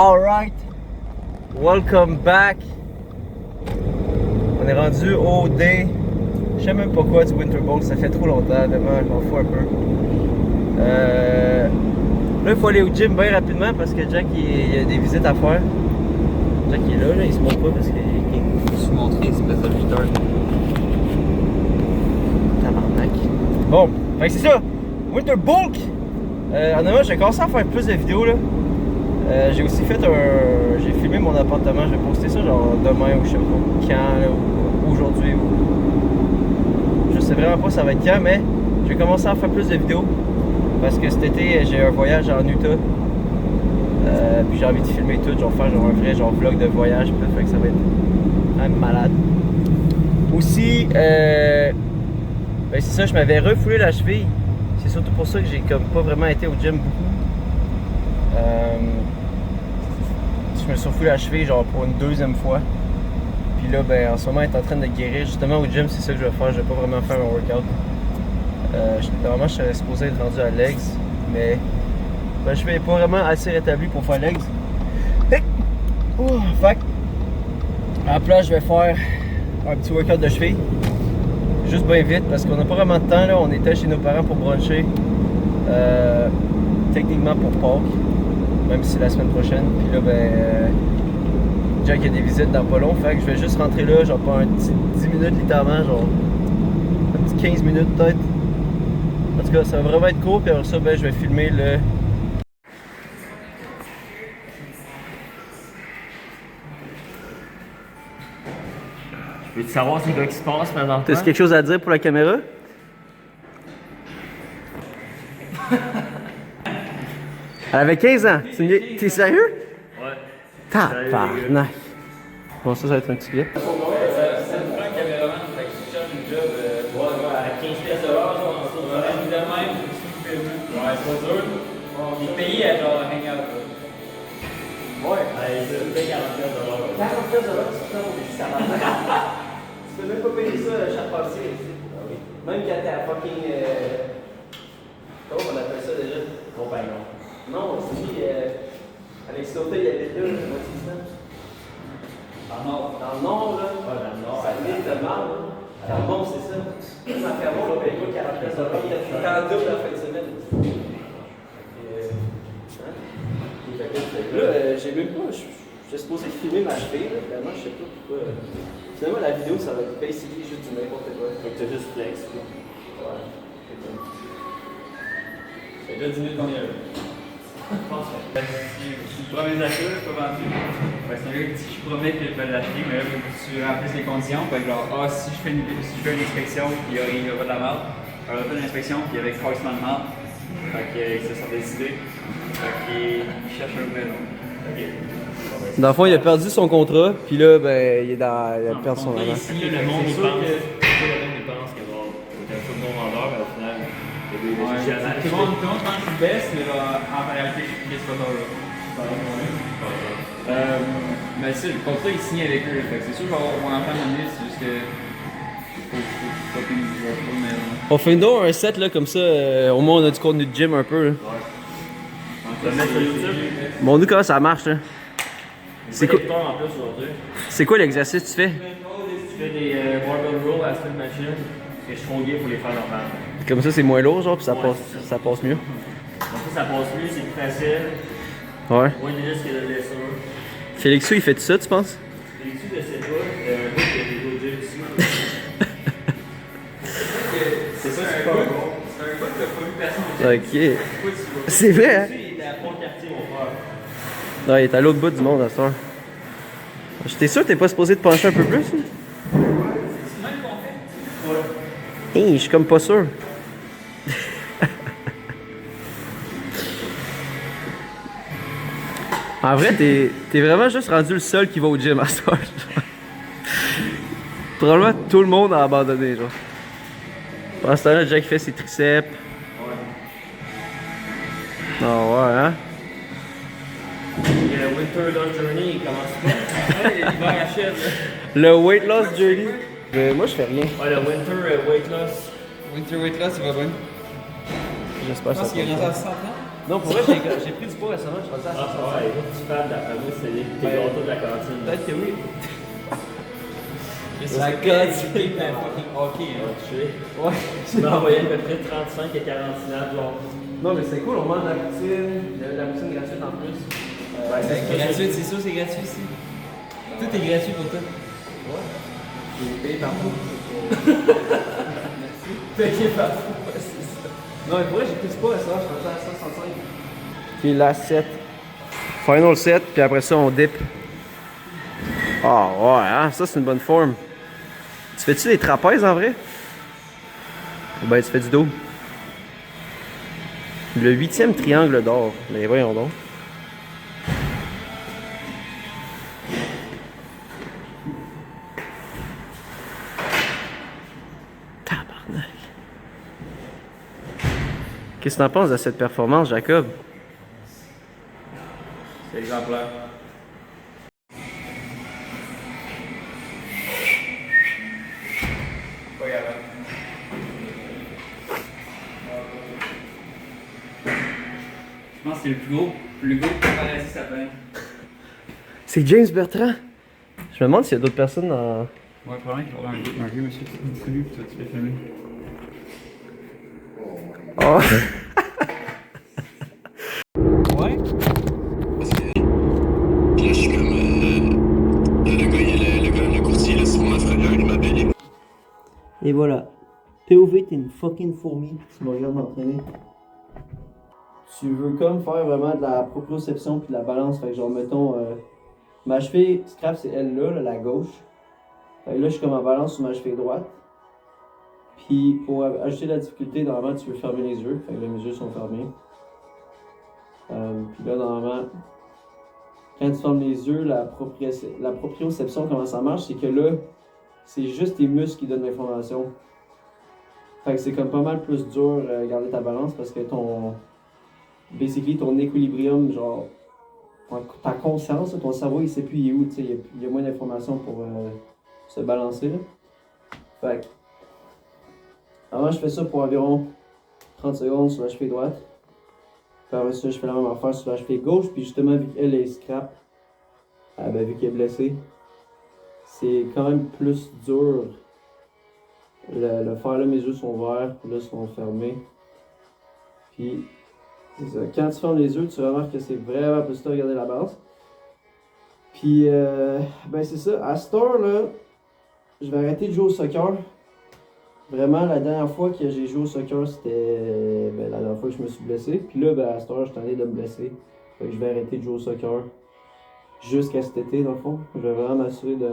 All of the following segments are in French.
Alright, welcome back. On est rendu au day, je sais même pas quoi du Winter Bowl, ça fait trop longtemps, demain je m'en fous un peu. Là il faut aller au gym bien rapidement parce que Jack il a des visites à faire. Jack il est là, il se montre pas parce qu'il faut se montrer, espèce de leader. Tabarnak. Bon, fait que c'est ça, Winter Bulk! En avant, j'ai commencé à faire plus de vidéos là. J'ai aussi fait j'ai filmé mon appartement, je vais poster ça genre demain ou je sais pas quand, là, ou aujourd'hui. Je sais vraiment pas ça va être quand, mais je vais commencer à faire plus de vidéos. Parce que cet été, j'ai un voyage en Utah. Puis j'ai envie de filmer tout, genre faire genre un vrai genre vlog de voyage, puis fait que ça va être quand même malade. Aussi, ben c'est ça, je m'avais refoulé la cheville. C'est surtout pour ça que j'ai comme pas vraiment été au gym beaucoup. Je me suis refoulé la cheville genre pour une deuxième fois. Puis là, ben en ce moment, elle est en train de guérir. Justement au gym, c'est ça que je vais faire. Je vais pas vraiment faire un workout. Normalement, je serais supposé être rendu à legs, mais ben, je vais pas vraiment assez rétabli pour faire legs. Fait que, à la place, je vais faire un petit workout de cheville. Juste bien vite parce qu'on n'a pas vraiment de temps là. On était chez nos parents pour bruncher. Techniquement pour Pâques, même si c'est la semaine prochaine. Puis là, ben, Jack a des visites dans pas long, fait que je vais juste rentrer là, genre pas un petit 10 minutes littéralement, genre un petit 15 minutes peut-être. En tout cas, ça va vraiment être court, puis après ça, ben, je vais filmer le. Je veux savoir c'est quoi qui se passe maintenant. T'as quelque chose à dire pour la caméra? Elle avait 15 ans. T'es sérieux? Ouais. Tabarnak. Bon, ça va être un petit clip. Ça me prend un caméraman, fait que je cherche une job à 15 pièces de l'heure, genre, on va aller de même, ouais, c'est pas dur. Il est payé à genre hangout. Ouais. Il paye 40 pièces de l'heure. 40 pièces de l'heure, c'est ça, mais ça va. Tu peux même pas payer ça chaque passé ici. Même quand t'es à fucking. Comment on appelle ça déjà? Compagnon. Non, c'est lui, Alexis Lauta, il habite là, moi c'est ça. Dans le nord. Dans le nord, là. Ouais, dans le nord. Ça venait de marre, là. Carbon, c'est ça. Ma Carbon, on paye pas 40 pièces de l'heure, il a double la fin de semaine. Là, j'ai même pas. J'étais supposé filmer ma cheville, là. Finalement, je sais pas pourquoi. Finalement, la vidéo, ça va être basically juste du n'importe quoi. Fait que t'as juste flex. Ouais. Fait que là, 10 minutes combien là? Je pense que si tu promets d'achat, je peux vendre. C'est un gars qui dit je promets que je vais l'acheter, mais là, il faut que tu remplisses les conditions. Fait que genre, si je fais une inspection, puis il n'y a pas de la marde, alors fait une inspection, puis il y avait carrément de marde. Fait qu'ils se sont décidés. Fait qu'ils cherchent un nouvel nom. Dans le fond, il a perdu son contrat, puis là, ben, il a perdu son argent. Ici, le monde pense que bon, c'est un peu bon vendeur, mais au final, tout le monde pense que tu baisses, mais en réalité, je suis pas mais c'est le contrat est signé avec eux, c'est sûr qu'on va en faire une liste, c'est juste que. On fait donc un set là, comme ça, au moins on a du contenu de gym un peu. Là. Ouais. On va le mettre sur YouTube. Bon, nous, comment ça marche là? C'est quoi? En plus aujourd'hui. C'est quoi l'exercice que tu fais? Je fais des barbell rolls à la spin machine, et je suis trop gay pour les faire normal. Comme ça, c'est moins lourd, genre, puis ça, Ouais, ça passe mieux. Donc ça passe mieux, c'est plus facile. Ouais. Moins de risque de blessure. Félixou, il fait tout ça, tu penses? Félixou, je sais pas. Un gars qui a des gros gym dessus. C'est ça, c'est pas bon. C'est un gars qui a pas vu personne. Ok. C'est vrai, hein? Il était à Pont-Cartier, mon frère. Non, il est à l'autre bout du monde à ce soir. T'es sûr que t'es pas supposé te pencher un peu plus? Hein? C'est même qu'on fait. Hey, je suis comme pas sûr. En vrai, t'es vraiment juste rendu le seul qui va au gym à ce soir. Probablement tout le monde a abandonné, genre. Pendant ce temps-là, Jack fait ses triceps. Ouais. Ah ouais, hein? Le Winter Lost Journey, il commence pas. Ouais, l'hiver achève. Le weight loss journey. Moi, je fais rien. Ouais, le Winter Weight Loss. Winter Weight Loss, il va bien. J'espère Je que pense ça qu'il est va. rendu à 60 ans. Non, pour vrai, j'ai pris du poids récemment, je suis rendu à 165. Ah, ouais, écoute, tu fais d'après moi, c'est les gâteaux de la cantine. Peut-être que oui. La cantine, ben fucking ok. Ouais. Tu m'as envoyé à peu près 35 et 40 snaps, genre. Non, mais c'est cool, on mange de la poutine, de la poutine gratuite en plus. C'est gratuit, c'est sûr, c'est gratuit ici. Tout est gratuit pour toi. Ouais. J'ai payé par vous. Merci. Payé par vous, c'est ça. Non, mais pour vrai, j'ai pris du poids récemment, je suis rendu à 165. Puis la 7. Final 7, puis après ça, on dip. Ah ouais, hein, ça c'est une bonne forme. Tu fais-tu des trapèzes en vrai? Ou ben tu fais du dos? Le 8e triangle d'or. Mais voyons donc. Tabarnak. Qu'est-ce que t'en penses de cette performance, Jacob? C'est exemplaire. Pas grave. Je pense que c'est le plus gros paradis sapin. C'est James Bertrand. Je me demande s'il y a d'autres personnes dans... Ouais, probablement qu'il y aura un vieux monsieur qui est connu, puis toi tu fais filmer. Oh. Ouais? Là, je suis comme. Le courtier, là, c'est mon inférieur, il m'appelle. Et voilà. POV, t'es une fucking fourmi. Tu me regardes m'entraîner. Tu veux comme faire vraiment de la proprioception puis de la balance. Fait que genre, mettons, ma cheville scrap, c'est elle là, la gauche. Fait que là, je suis comme en balance sur ma cheville droite. Puis pour ajouter la difficulté, normalement, tu veux fermer les yeux. Fait que là, mes yeux sont fermés. Puis là, normalement, quand tu fermes les yeux, la proprioception, comment ça marche, c'est que là, c'est juste tes muscles qui donnent l'information. Fait que c'est comme pas mal plus dur garder ta balance parce que basically, ton équilibrium, genre, ta conscience, ton cerveau, il sait plus il est où, tu sais, il y a moins d'informations pour se balancer, là. Fait que, avant, je fais ça pour environ 30 secondes sur la cheville droite. Puis après ça, je fais la même affaire sur la cheville gauche. Puis justement, vu qu'elle est scrap, vu qu'elle est blessée, c'est quand même plus dur le faire. Là, mes yeux sont ouverts, là, sont fermés. Puis, c'est ça. Quand tu fermes les yeux, tu remarques que c'est vraiment plus dur de regarder la balance. Puis, c'est ça. À cette heure, là, je vais arrêter de jouer au soccer. Vraiment, la dernière fois que j'ai joué au soccer, c'était la dernière fois que je me suis blessé. Puis là, à cette heure, je suis en train de me blesser. Fait que je vais arrêter de jouer au soccer jusqu'à cet été, dans le fond. Je vais vraiment m'assurer de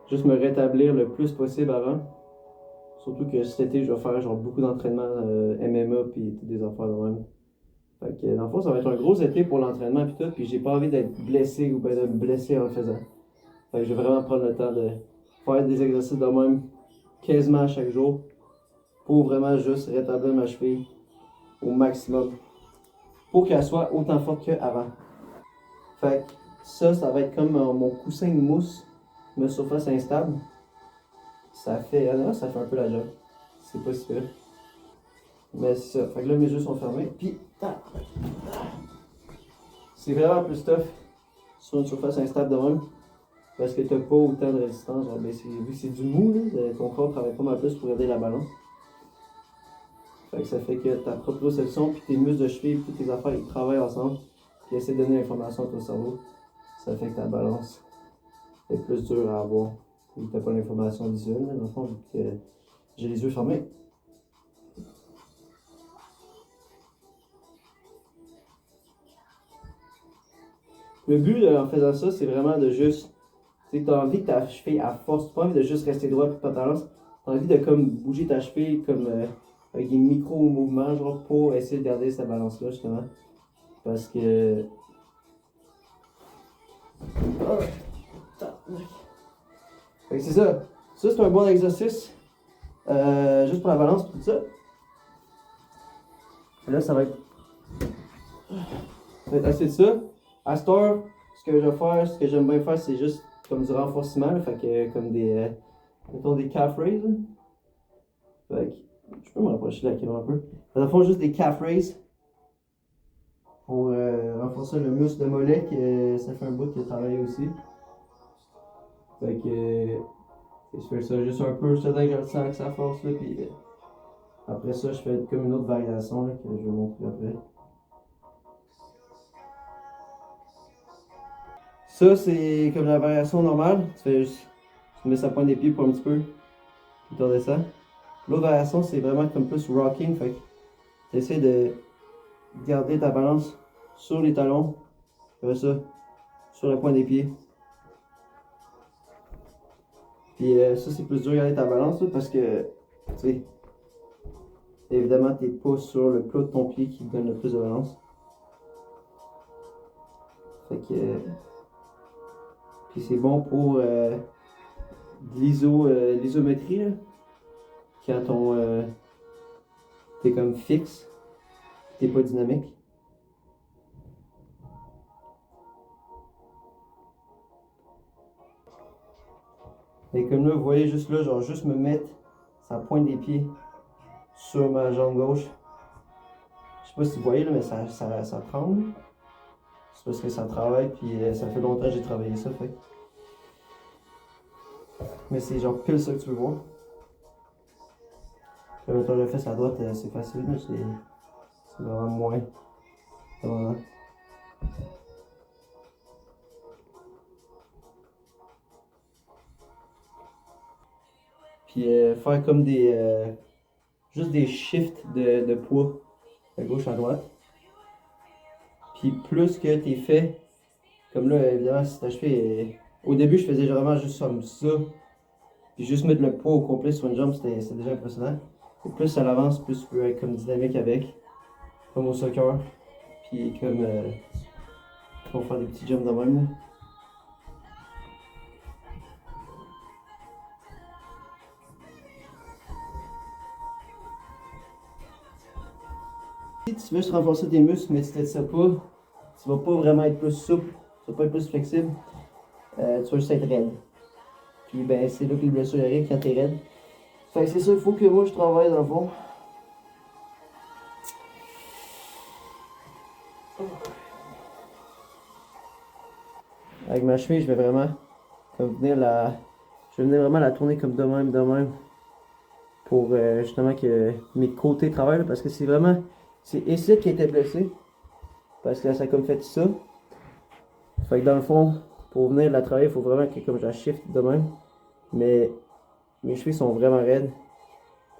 juste me rétablir le plus possible avant. Surtout que cet été, je vais faire genre beaucoup d'entraînement MMA puis des affaires de même. Fait que dans le fond, ça va être un gros été pour l'entraînement puis tout. Puis j'ai pas envie d'être blessé ou de me blesser en le faisant. Fait que je vais vraiment prendre le temps de faire des exercices de même quasiment à chaque jour pour vraiment juste rétablir ma cheville au maximum pour qu'elle soit autant forte qu'avant. Fait que ça va être comme mon coussin de mousse, ma surface instable. Ça fait un peu la job. C'est pas si pire. Mais c'est ça. Fait que là, mes yeux sont fermés. Puis, c'est vraiment plus tough sur une surface instable de même. Parce que t'as pas autant de résistance. Genre, vu que c'est du mou, là, ton corps travaille pas mal plus pour garder la balance. Fait que ça fait que ta proprioception, puis tes muscles de cheville, puis toutes tes affaires, ils travaillent ensemble. Puis essaient de donner l'information à ton cerveau. Ça fait que ta balance est plus dure à avoir. Vu que t'as pas l'information visuelle, là, dans le fond, vu que j'ai les yeux fermés. Le but en faisant ça, c'est vraiment de juste. Tu as envie que ta cheville à force, tu n'as pas envie de juste rester droit et pas de balance. Tu as envie de comme bouger ta cheville comme avec des micro-mouvements, genre pour essayer de garder cette balance-là, justement. Parce que. Oh, fait que c'est ça. Ça, c'est un bon exercice. Juste pour la balance et tout ça. Et là, ça va être assez de ça. À cette heure, ce que je vais faire, ce que j'aime bien faire, c'est juste comme du renforcement, là, fait que comme des mettons des calf raises. Là. Fait que je peux me rapprocher de la caméra un peu. Dans le fond, juste des calf raises pour renforcer le muscle de mollet, que ça fait un bout que je travaille aussi. Fait que je fais ça juste un peu, je que je le sens avec sa force là, puis après ça je fais comme une autre variation là, que je vais vous montrer après. Ça c'est comme la variation normale, tu mets sa pointe des pieds pour un petit peu, puis tu redescends. L'autre variation c'est vraiment comme plus rocking, fait que tu essaies de garder ta balance sur les talons, après ça, sur la pointe des pieds. Puis ça c'est plus dur de garder ta balance là, parce que, tu sais, évidemment t'es pas sur le plat de ton pied qui te donne le plus de balance. Fait que, puis c'est bon pour l'isométrie là, quand t'es comme fixe, t'es pas dynamique. Et comme là, vous voyez juste là, genre juste me mettre sa pointe des pieds sur ma jambe gauche. Je sais pas si vous voyez là, mais ça tremble. C'est parce que ça travaille, puis ça fait longtemps que j'ai travaillé ça, fait. Mais c'est genre pile ça que tu veux voir. Là, mettons le fesse à droite, c'est facile, mais c'est vraiment moins. Vraiment. Puis faire comme juste des shifts de poids de gauche à droite. Puis plus que t'es fait, comme là évidemment si ta cheville au début je faisais vraiment juste comme ça. Puis juste mettre le poids au complet sur une jambe c'était déjà impressionnant. Et plus ça avance, plus tu peux être comme dynamique avec. Comme au soccer. Puis comme pour faire des petits jumps de même là. Si tu veux juste renforcer tes muscles, mais tu t'étires pas, tu vas pas vraiment être plus souple, tu vas pas être plus flexible, tu vas juste être raide. Puis ben c'est là que les blessures arrivent quand t'es raide. Fait que c'est ça, il faut que moi je travaille dans le fond. Avec ma cheville, je vais vraiment comme venir vraiment la tourner comme de même. Pour justement que mes côtés travaillent, parce que c'est vraiment. C'est ici qui était blessé. Parce que ça a comme fait ça. Fait que dans le fond, pour venir la travailler, il faut vraiment que comme je la shift de même. Mais mes chevilles sont vraiment raides.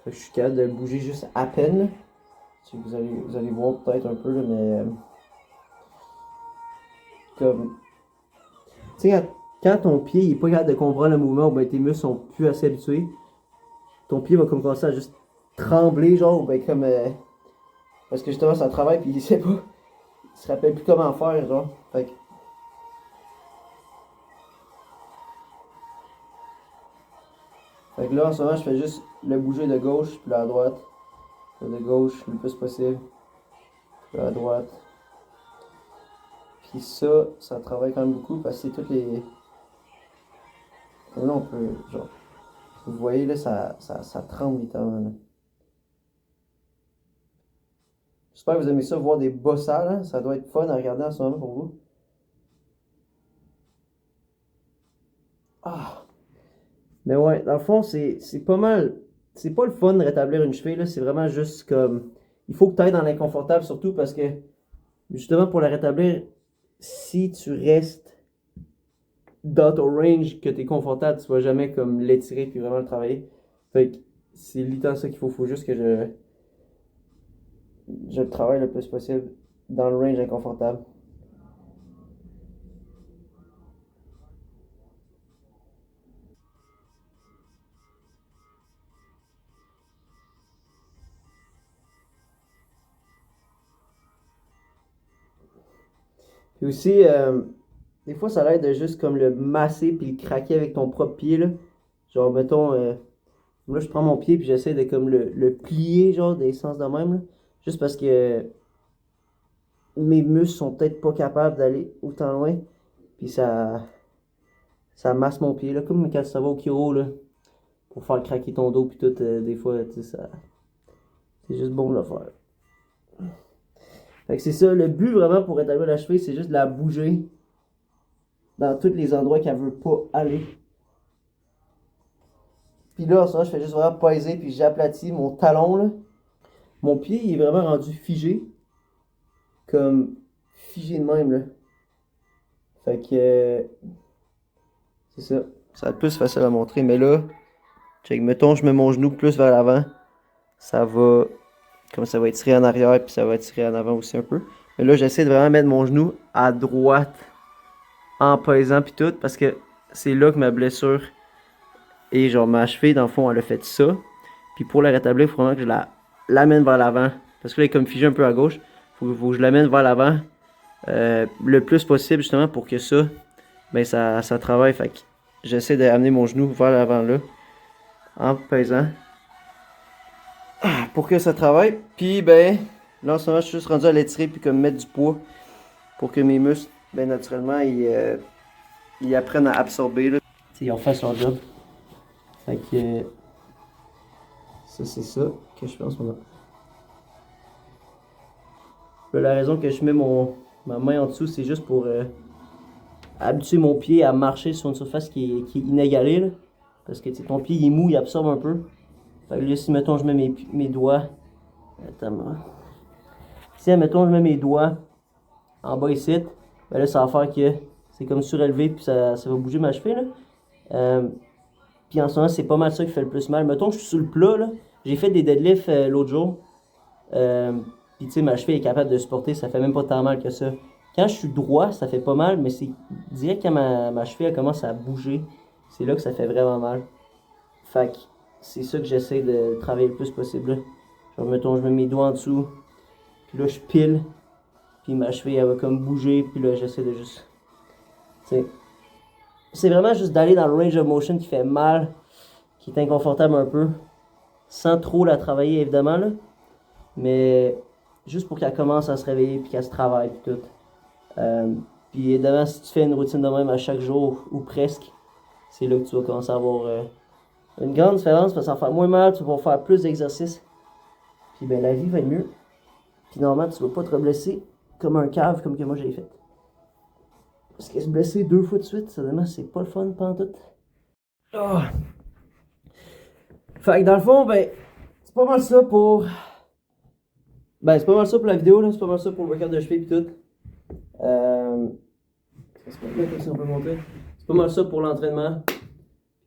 Fait que je suis capable de bouger juste à peine. Là. Vous allez voir peut-être un peu, là, mais comme. Tu sais, quand ton pied il est pas capable de comprendre le mouvement, ou ben tes muscles sont plus assez habitués, ton pied va comme commencer à juste trembler, genre, ou ben comme. Parce que justement, ça travaille, puis il sait pas. Il se rappelle plus comment faire, genre. Fait que là, en ce moment, je fais juste le bouger de gauche, puis là à droite. De gauche, le plus possible. Puis là à droite. Puis ça travaille quand même beaucoup, parce que c'est toutes les. Comme là, on peut, genre. Vous voyez, là, ça tremble littéralement, là. J'espère que vous aimez ça, voir des bossas, là. Ça doit être fun à regarder en ce moment pour vous. Ah! Mais ouais, dans le fond, c'est pas mal. C'est pas le fun de rétablir une cheville, là. C'est vraiment juste comme. Il faut que tu ailles dans l'inconfortable, surtout parce que, justement, pour la rétablir, si tu restes dans ton range, que tu es confortable, tu vas jamais comme l'étirer puis vraiment le travailler. Fait que c'est littéralement ça qu'il faut. Faut juste que je le travaille le plus possible dans le range inconfortable. Puis aussi, des fois ça l'aide de juste comme le masser puis le craquer avec ton propre pied là. Genre mettons, là je prends mon pied puis j'essaie de comme le plier genre des sens de même là. Juste parce que mes muscles sont peut-être pas capables d'aller autant loin. Puis ça masse mon pied là. Comme quand ça va au chiro là. Pour faire craquer ton dos puis tout, des fois, tu sais, ça. C'est juste bon de le faire. Fait que c'est ça, le but vraiment pour rétablir la cheville, c'est juste de la bouger dans tous les endroits qu'elle veut pas aller. Puis là, en ce moment, je fais juste vraiment peser, puis j'aplatis mon talon, là. Mon pied, il est vraiment rendu figé. Comme figé de même, là. Fait que... c'est ça. Ça va être plus facile à montrer, mais là, check, mettons, je mets mon genou plus vers l'avant. Ça va... comme ça va étirer en arrière, puis ça va étirer en avant aussi un peu. Mais là, j'essaie de vraiment mettre mon genou à droite en pesant puis tout, parce que c'est là que ma blessure est, genre ma cheville, dans le fond, elle a fait ça. Puis pour la rétablir, il faut vraiment que je l'amène vers l'avant. Parce que là, elle est comme figée un peu à gauche. Faut que je l'amène vers l'avant le plus possible, justement, pour que ça, ben ça travaille. Fait que j'essaie d'amener mon genou vers l'avant là, en pesant. Pour que ça travaille. Puis ben, là en ce moment je suis juste rendu à l'étirer puis comme mettre du poids pour que mes muscles, ben naturellement, ils apprennent à absorber. Là. Ils ont fait leur job. Fait que ça c'est ça que je fais en ce moment. La raison que je mets ma main en dessous, c'est juste pour habituer mon pied à marcher sur une surface qui est inégalée. Là. Parce que ton pied il est mou, il absorbe un peu. Fait que là, si mettons je mets mes doigts. Attends. Si mettons je mets mes doigts en bas ici, ben là ça va faire que c'est comme surélevé puis ça va bouger ma cheville. Là. Puis en ce moment c'est pas mal ça qui fait le plus mal. Mettons que je suis sur le plat là. J'ai fait des deadlifts l'autre jour. Puis tu sais ma cheville est capable de supporter, ça fait même pas tant mal que ça. Quand je suis droit, ça fait pas mal, mais c'est direct quand ma cheville elle commence à bouger, c'est là que ça fait vraiment mal. Fait que c'est ça que j'essaie de travailler le plus possible. Là. Genre, mettons, je mets mes doigts en dessous, puis là, je pile, puis ma cheville, elle va comme bouger, puis là, j'essaie de juste... T'sais, c'est vraiment juste d'aller dans le range of motion qui fait mal, qui est inconfortable un peu, sans trop la travailler, évidemment, là, mais juste pour qu'elle commence à se réveiller, puis qu'elle se travaille, puis tout. Puis évidemment, si tu fais une routine de même à chaque jour, ou presque, c'est là que tu vas commencer à avoir... une grande différence parce que ça va faire moins mal, tu vas faire plus d'exercices. Puis ben la vie va être mieux. Puis normalement tu vas pas te blesser comme un cave comme que moi j'ai fait. Parce que se blesser 2 fois de suite, seulement c'est pas le fun pantoute. Oh. Fait que dans le fond, ben c'est pas mal ça pour. Ben c'est pas mal ça pour la vidéo là, c'est pas mal ça pour le workout de cheville pis tout. C'est pas mal ça pour l'entraînement,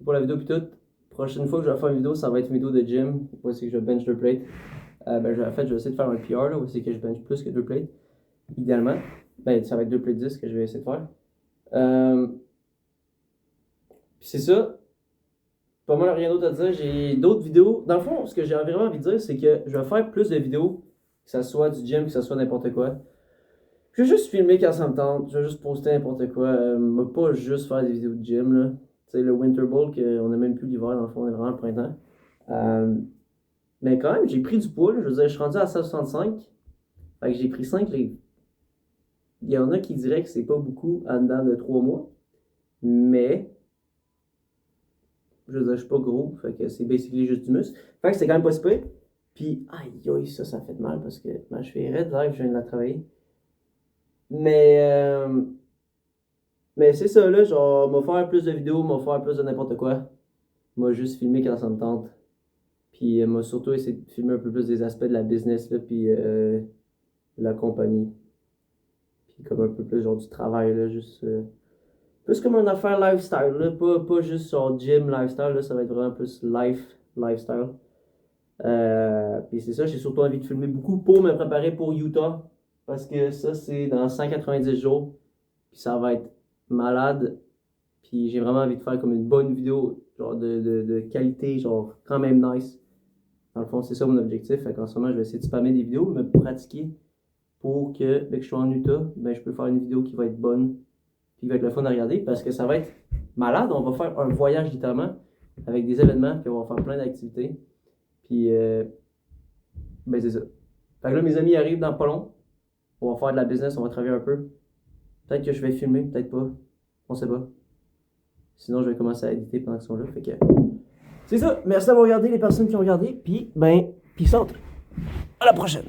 pour la vidéo pis tout. Prochaine fois que je vais faire une vidéo, ça va être une vidéo de gym. Voici que je bench 2 plates. Ben, je vais essayer de faire un PR. Là. Voici que je bench plus que 2 plates. Idéalement. Ben, ça va être 2 plates 10 que je vais essayer de faire. Puis c'est ça. Pas mal rien d'autre à dire. J'ai d'autres vidéos. Dans le fond, ce que j'ai vraiment envie de dire, c'est que je vais faire plus de vidéos. Que ça soit du gym, que ça soit n'importe quoi. Je vais juste filmer quand ça me tente. Je vais juste poster n'importe quoi. Pas juste faire des vidéos de gym. Là. C'est le Winter Bowl, qu'on n'a même plus l'hiver, dans le fond, on est vraiment le printemps. Mais quand même, j'ai pris du poids, là. Je veux dire, je suis rendu à 165. Fait que j'ai pris 5 livres. Il y en a qui diraient que c'est pas beaucoup en dedans de 3 mois. Mais, je veux dire, je suis pas gros, fait que c'est basically juste du muscle. Fait que c'est quand même pas si pire. Puis, aïe, ça fait mal parce que ma cheville est raide, là, je viens de la travailler. Mais c'est ça, là, genre, m'a faire plus de vidéos, m'a faire plus de n'importe quoi. M'a juste filmer quand ça me tente. Puis m'a surtout essayé de filmer un peu plus des aspects de la business, là, puis la compagnie. Puis comme un peu plus, genre, du travail, là, juste... plus comme une affaire lifestyle, là, pas juste genre gym lifestyle, là, ça va être vraiment plus lifestyle. Puis c'est ça, j'ai surtout envie de filmer beaucoup pour me préparer pour Utah. Parce que ça, c'est dans 190 jours. Puis ça va être malade, puis j'ai vraiment envie de faire comme une bonne vidéo, genre de qualité, genre quand même nice. Dans le fond, c'est ça mon objectif, fait qu'en ce moment, je vais essayer de spammer des vidéos, me pratiquer pour que, dès que je suis en Utah, ben, je peux faire une vidéo qui va être bonne, puis qui va être le fun à regarder, parce que ça va être malade. On va faire un voyage littéralement, avec des événements, puis on va faire plein d'activités, puis ben c'est ça. Fait que là, mes amis arrivent dans pas long, on va faire de la business, on va travailler un peu. Peut-être que je vais filmer, peut-être pas. On sait pas. Sinon, je vais commencer à éditer pendant qu'ils sont là. Fait que... c'est ça. Merci d'avoir regardé, les personnes qui ont regardé. Puis, ben, peace out. À la prochaine.